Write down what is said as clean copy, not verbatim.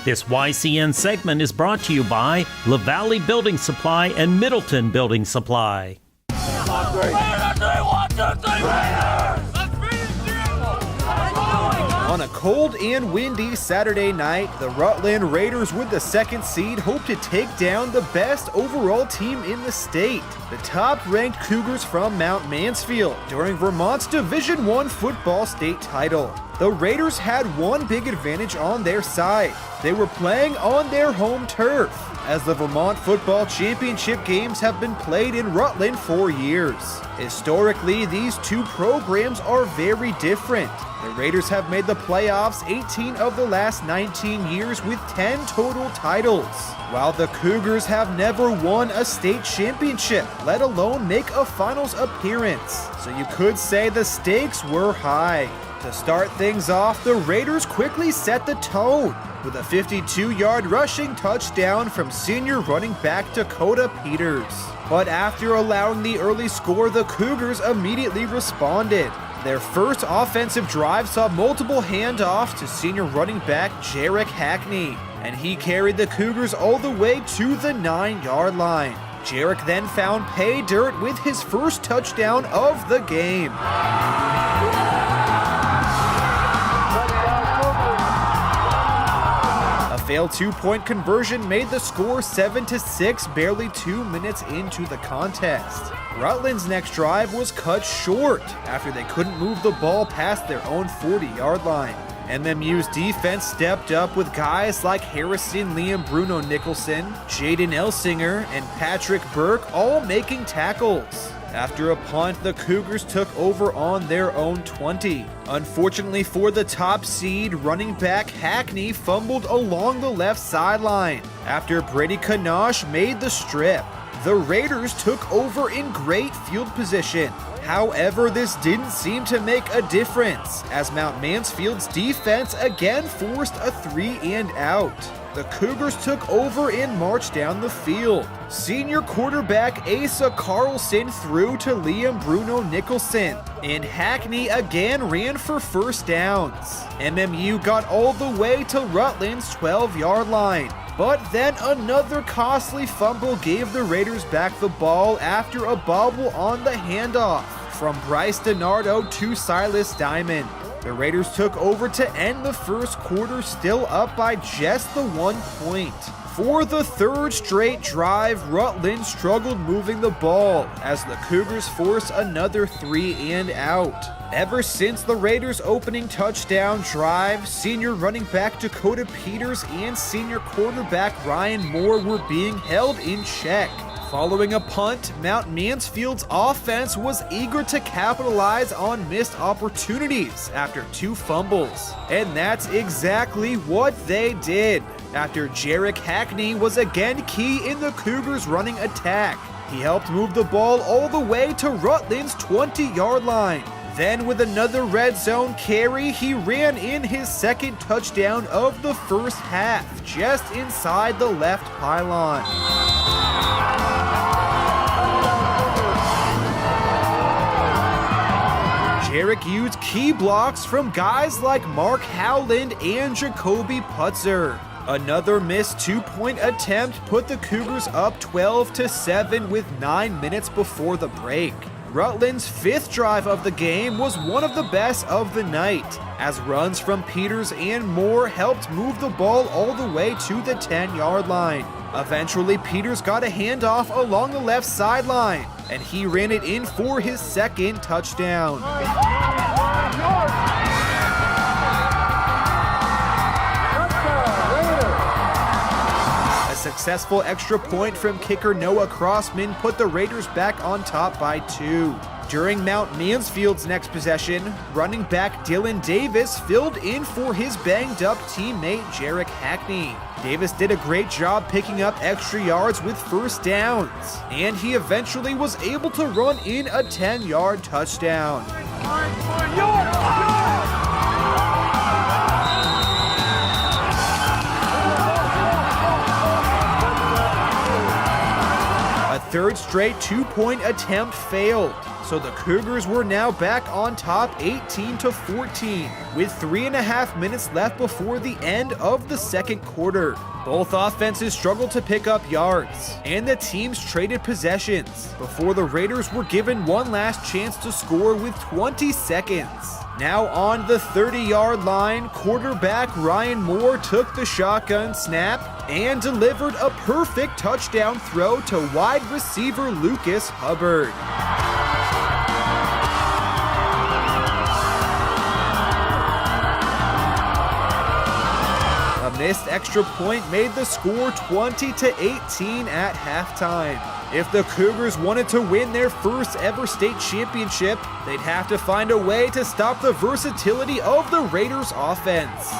This YCN segment is brought to you by La Valley Building Supply and Middleton Building Supply. On a cold and windy Saturday night, the Rutland Raiders with the second seed hope to take down the best overall team in the state, the top-ranked Cougars from Mount Mansfield, during Vermont's Division I football state title. The Raiders had one big advantage on their side. They were playing on their home turf, as the Vermont Football Championship games have been played in Rutland for years. Historically, these two programs are very different. The Raiders have made the playoffs 18 of the last 19 years with 10 total titles, while the Cougars have never won a state championship, let alone make a finals appearance. So you could say the stakes were high. To start things off, the Raiders quickly set the tone with a 52-yard rushing touchdown from senior running back Dakota Peters. But after allowing the early score, the Cougars immediately responded. Their first offensive drive saw multiple handoffs to senior running back Jarek Hackney, and he carried the Cougars all the way to the 9-yard line. Jarek then found pay dirt with his first touchdown of the game. A failed two-point conversion made the score 7-6 barely 2 minutes into the contest. Rutland's next drive was cut short after they couldn't move the ball past their own 40-yard line. MMU's defense stepped up with guys like Harrison Liam Bruno Nicholson, Jaden Elsinger, and Patrick Burke all making tackles. After a punt, the Cougars took over on their own 20. Unfortunately for the top seed, running back Hackney fumbled along the left sideline after Brady Kanosh made the strip. The Raiders took over in great field position. However, this didn't seem to make a difference, as Mount Mansfield's defense again forced a 3-and-out. The Cougars took over and marched down the field. Senior quarterback Asa Carlson threw to Liam Bruno Nicholson, and Hackney again ran for first downs. MMU got all the way to Rutland's 12-yard line, but then another costly fumble gave the Raiders back the ball after a bobble on the handoff from Bryce DiNardo to Silas Diamond. The Raiders took over to end the first quarter, still up by just the 1 point. For the third straight drive, Rutland struggled moving the ball as the Cougars forced another 3-and-out. Ever since the Raiders' opening touchdown drive, senior running back Dakota Peters and senior quarterback Ryan Moore were being held in check. Following a punt, Mount Mansfield's offense was eager to capitalize on missed opportunities after 2 fumbles. And that's exactly what they did, after Jarek Hackney was again key in the Cougars' running attack. He helped move the ball all the way to Rutland's 20-yard line. Then with another red zone carry, he ran in his second touchdown of the first half, just inside the left pylon. Jarek used key blocks from guys like Mark Howland and Jacoby Putzer. Another missed 2-point attempt put the Cougars up 12-7 with 9 minutes before the break. Rutland's 5th drive of the game was one of the best of the night, as runs from Peters and Moore helped move the ball all the way to the 10-yard line. Eventually, Peters got a handoff along the left sideline, and he ran it in for his second touchdown. A successful extra point from kicker Noah Crossman put the Raiders back on top by 2. During Mount Mansfield's next possession, running back Dylan Davis filled in for his banged-up teammate Jarek Hackney. Davis did a great job picking up extra yards with first downs, and he eventually was able to run in a 10-yard touchdown. A third straight 2-point attempt failed, so the Cougars were now back on top 18-14, with 3.5 minutes left before the end of the second quarter. Both offenses struggled to pick up yards, and the teams traded possessions before the Raiders were given one last chance to score with 20 seconds. Now on the 30-yard line, quarterback Ryan Moore took the shotgun snap and delivered a perfect touchdown throw to wide receiver Lucas Hubbard. A missed extra point made the score 20-18 at halftime. If the Cougars wanted to win their first ever state championship, they'd have to find a way to stop the versatility of the Raiders' offense.